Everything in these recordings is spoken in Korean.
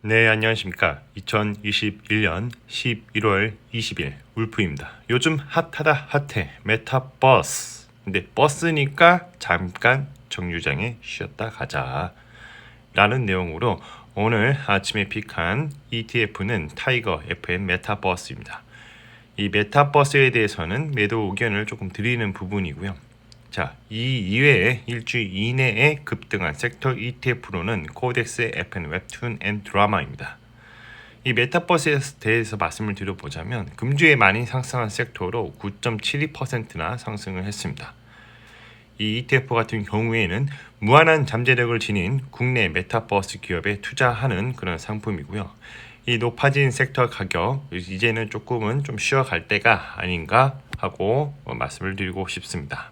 네, 안녕하십니까. 2021년 11월 20일 울프입니다. 요즘 핫하다 핫해 메타버스. 근데 버스니까 잠깐 정류장에 쉬었다 가자 라는 내용으로 오늘 아침에 픽한 ETF는 타이거 FM 메타버스입니다. 이 메타버스에 대해서는 매도 의견을 조금 드리는 부분이고요. 자, 이 이외에 일주일 이내에 급등한 섹터 ETF로는 코덱스, FN, 웹툰 앤 드라마입니다. 이 메타버스에 대해서 말씀을 드려보자면 금주에 많이 상승한 섹터로 9.72%나 상승을 했습니다. 이 ETF 같은 경우에는 무한한 잠재력을 지닌 국내 메타버스 기업에 투자하는 그런 상품이고요. 이 높아진 섹터 가격 이제는 조금은 좀 쉬어갈 때가 아닌가 하고 말씀을 드리고 싶습니다.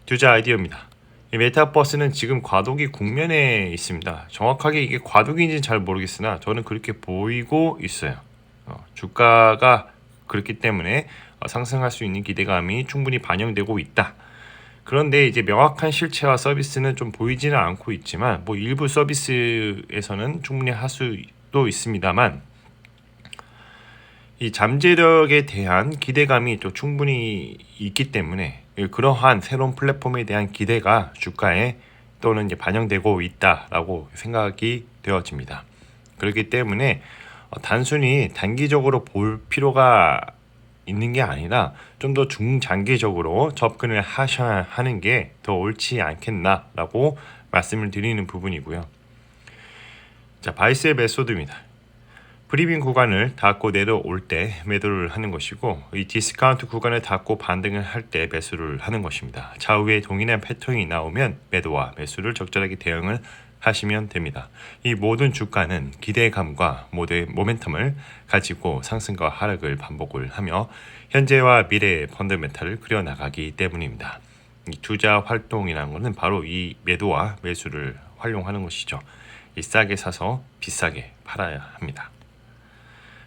투자 아이디어입니다. 이 메타버스는 지금 과도기 국면에 있습니다. 정확하게 이게 과도기인지는 잘 모르겠으나 저는 그렇게 보이고 있어요. 주가가 그렇기 때문에 상승할 수 있는 기대감이 충분히 반영되고 있다. 그런데 이제 명확한 실체와 서비스는 좀 보이지는 않고 있지만 뭐 일부 서비스에서는 충분히 할 수도 있습니다만 이 잠재력에 대한 기대감이 또 충분히 있기 때문에 그러한 새로운 플랫폼에 대한 기대가 주가에 또는 이제 반영되고 있다라고 생각이 되어집니다. 그렇기 때문에 단순히 단기적으로 볼 필요가 있는 게 아니라 좀 더 중장기적으로 접근을 하셔야 하는 게 더 옳지 않겠나라고 말씀을 드리는 부분이고요. 자, 바이셀 메소드입니다. 프리빈 구간을 닫고 내려올 때 매도를 하는 것이고 이 디스카운트 구간을 닫고 반등을 할 때 매수를 하는 것입니다. 좌우에 동일한 패턴이 나오면 매도와 매수를 적절하게 대응을 하시면 됩니다. 이 모든 주가는 기대감과 모멘텀을 가지고 상승과 하락을 반복을 하며 현재와 미래의 펀더멘탈을 그려나가기 때문입니다. 이 투자 활동이라는 것은 바로 이 매도와 매수를 활용하는 것이죠. 이 싸게 사서 비싸게 팔아야 합니다.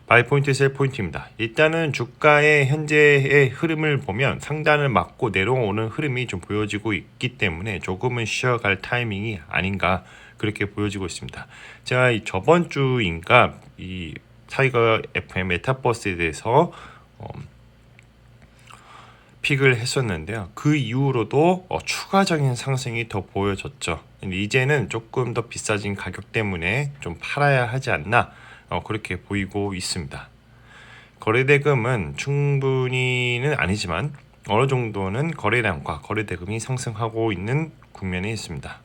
바이포인트, 셀포인트입니다. 일단은 주가의 현재의 흐름을 보면 상단을 막고 내려오는 흐름이 좀 보여지고 있기 때문에 조금은 쉬어갈 타이밍이 아닌가 그렇게 보여지고 있습니다. 제가 저번 주인가 이 타이거 FM 메타버스에 대해서 픽을 했었는데요. 그 이후로도 추가적인 상승이 더 보여졌죠. 이제는 조금 더 비싸진 가격 때문에 좀 팔아야 하지 않나 그렇게 보이고 있습니다. 거래대금은 충분히는 아니지만 어느 정도는 거래량과 거래대금이 상승하고 있는 국면에 있습니다.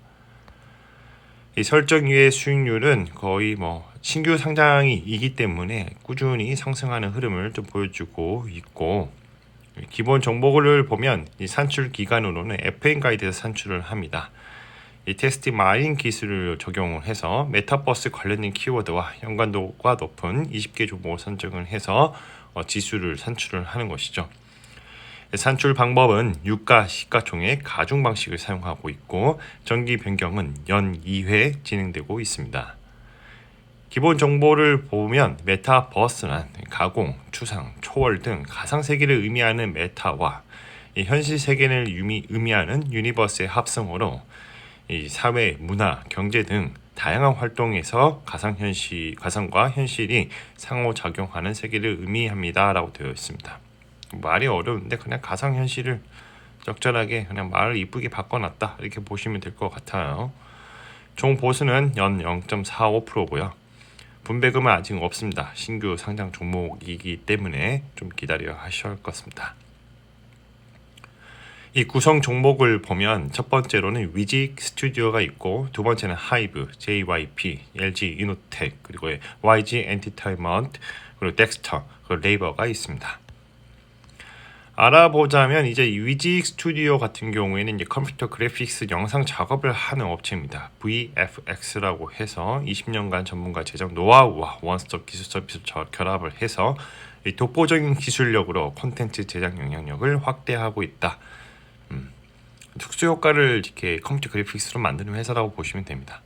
이 설정 이후의 수익률은 거의 신규 상장이기 때문에 꾸준히 상승하는 흐름을 좀 보여주고 있고 기본 정보를 보면 이 산출 기간으로는 FN 가이드에서 산출을 합니다. 이 테스트 마인 기술을 적용을 해서 메타버스 관련된 키워드와 연관도가 높은 20개 종목을 선정을 해서 지수를 산출을 하는 것이죠. 산출 방법은 유가 시가총액 가중 방식을 사용하고 있고 정기 변경은 연 2회 진행되고 있습니다. 기본 정보를 보면 메타버스는 가공, 추상, 초월 등 가상 세계를 의미하는 메타와 이 현실 세계를 의미하는 유니버스의 합성어로 이 사회, 문화, 경제 등 다양한 활동에서 가상과 현실이 상호작용하는 세계를 의미합니다라고 되어 있습니다. 말이 어려운데 그냥 가상현실을 적절하게 그냥 말을 이쁘게 바꿔놨다 이렇게 보시면 될 것 같아요. 총 보수는 연 0.45%고요. 분배금은 아직 없습니다. 신규 상장 종목이기 때문에 좀 기다려 하셔야 할 것 같습니다. 이 구성 종목을 보면 첫 번째로는 위직 스튜디오가 있고 두 번째는 하이브, JYP, LG 이노텍 그리고 YG 엔터테인먼트 그리고 덱스터 그리고 네이버가 있습니다. 알아보자면 이제 위직 스튜디오 같은 경우에는 이제 컴퓨터 그래픽스 영상 작업을 하는 업체입니다. VFX라고 해서 20년간 전문가 제작 노하우와 원스톱 기술 서비스를 결합을 해서 독보적인 기술력으로 콘텐츠 제작 영향력을 확대하고 있다. 특수 효과를 이렇게 컴퓨터 그래픽스로 만드는 회사라고 보시면 됩니다.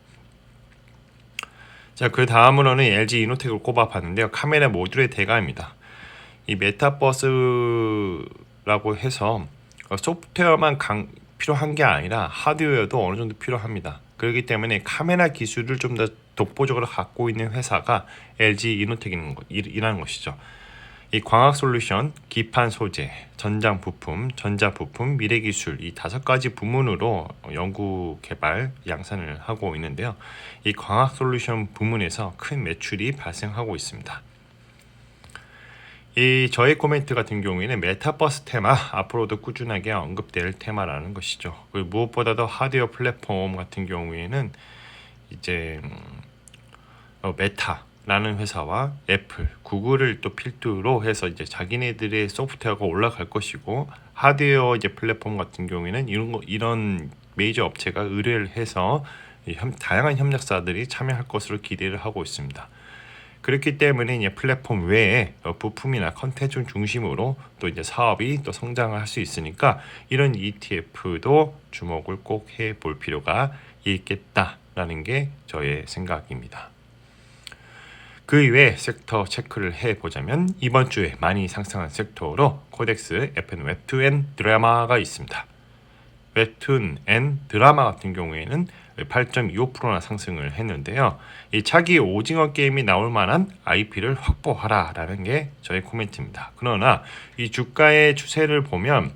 자, 그 다음으로는 LG 이노텍을 꼽아봤는데요. 카메라 모듈의 대가입니다. 이 메타버스라고 해서 소프트웨어만 필요한 게 아니라 하드웨어도 어느 정도 필요합니다. 그렇기 때문에 카메라 기술을 좀 더 독보적으로 갖고 있는 회사가 LG 이노텍이라는 것이죠. 이 광학솔루션, 기판 소재, 전장 부품, 전자 부품, 미래기술 이 5가지 부문으로 연구 개발 양산을 하고 있는데요. 이 광학솔루션 부문에서 큰 매출이 발생하고 있습니다. 이 저의 코멘트 같은 경우에는 메타버스 테마 앞으로도 꾸준하게 언급될 테마라는 것이죠. 무엇보다도 하드웨어 플랫폼 같은 경우에는 이제 메타라는 회사와 애플, 구글을 또 필두로 해서 이제 자기네들의 소프트웨어가 올라갈 것이고, 하드웨어 이제 플랫폼 같은 경우에는 이런 메이저 업체가 의뢰를 해서 다양한 협력사들이 참여할 것으로 기대를 하고 있습니다. 그렇기 때문에 이제 플랫폼 외에 부품이나 컨텐츠 중심으로 또 이제 사업이 또 성장을 할 수 있으니까 이런 ETF도 주목을 꼭 해볼 필요가 있겠다라는 게 저의 생각입니다. 그 이외에 섹터 체크를 해보자면 이번 주에 많이 상승한 섹터로 코덱스, FN 웹툰 앤 드라마가 있습니다. 웹툰 앤 드라마 같은 경우에는 8.25%나 상승을 했는데요. 이 차기 오징어 게임이 나올 만한 IP를 확보하라 라는 게 저의 코멘트입니다. 그러나 이 주가의 추세를 보면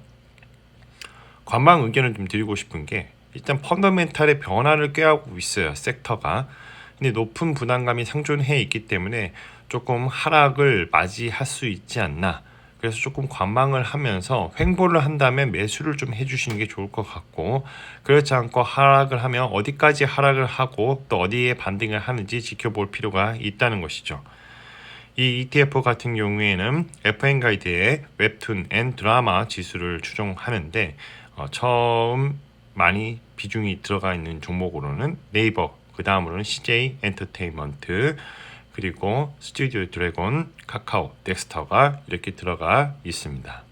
관망 의견을 좀 드리고 싶은 게, 일단 펀더멘탈의 변화를 꾀하고 있어요, 섹터가. 근데 높은 부담감이 상존해 있기 때문에 조금 하락을 맞이할 수 있지 않나. 그래서 조금 관망을 하면서 횡보를 한다면 매수를 좀 해주시는 게 좋을 것 같고, 그렇지 않고 하락을 하면 어디까지 하락을 하고 또 어디에 반등을 하는지 지켜볼 필요가 있다는 것이죠. 이 ETF 같은 경우에는 FN 가이드의 웹툰 앤 드라마 지수를 추종하는데 처음 많이 비중이 들어가 있는 종목으로는 네이버, 그 다음으로는 CJ 엔터테인먼트, 그리고 스튜디오 드래곤, 카카오, 덱스터가 이렇게 들어가 있습니다.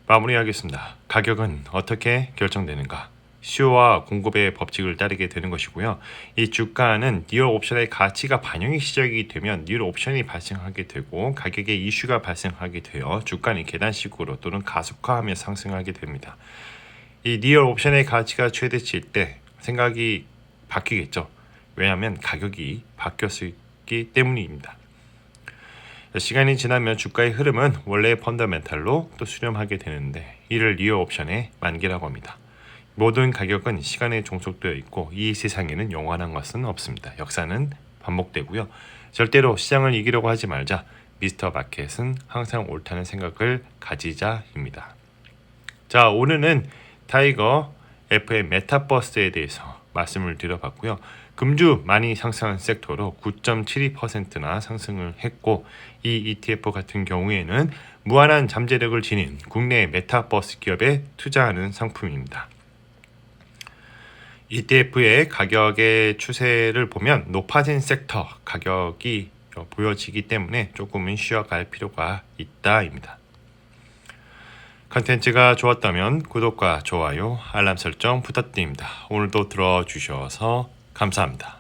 마무리하겠습니다. 가격은 어떻게 결정되는가? 수요와 공급의 법칙을 따르게 되는 것이고요. 이 주가는 리얼 옵션의 가치가 반영이 시작이 되면 리얼 옵션이 발생하게 되고, 가격의 이슈가 발생하게 되어 주가는 계단식으로 또는 가속화하며 상승하게 됩니다. 이 리얼 옵션의 가치가 최대치일 때 생각이 바뀌겠죠. 왜냐하면 가격이 바뀌었기 때문입니다. 시간이 지나면 주가의 흐름은 원래의 펀더멘탈로 또 수렴하게 되는데, 이를 리얼 옵션의 만기라고 합니다. 모든 가격은 시간에 종속되어 있고 이 세상에는 영원한 것은 없습니다. 역사는 반복되고요. 절대로 시장을 이기려고 하지 말자. 미스터 마켓은 항상 옳다는 생각을 가지자입니다. 자, 오늘은 타이거 F의 메타버스에 대해서 말씀을 드려봤고요. 금주 많이 상승한 섹터로 9.72%나 상승을 했고, 이 ETF 같은 경우에는 무한한 잠재력을 지닌 국내 메타버스 기업에 투자하는 상품입니다. ETF의 가격의 추세를 보면 높아진 섹터 가격이 보여지기 때문에 조금은 쉬어갈 필요가 있다입니다. 컨텐츠가 좋았다면 구독과 좋아요, 알람 설정 부탁드립니다. 오늘도 들어주셔서 감사합니다.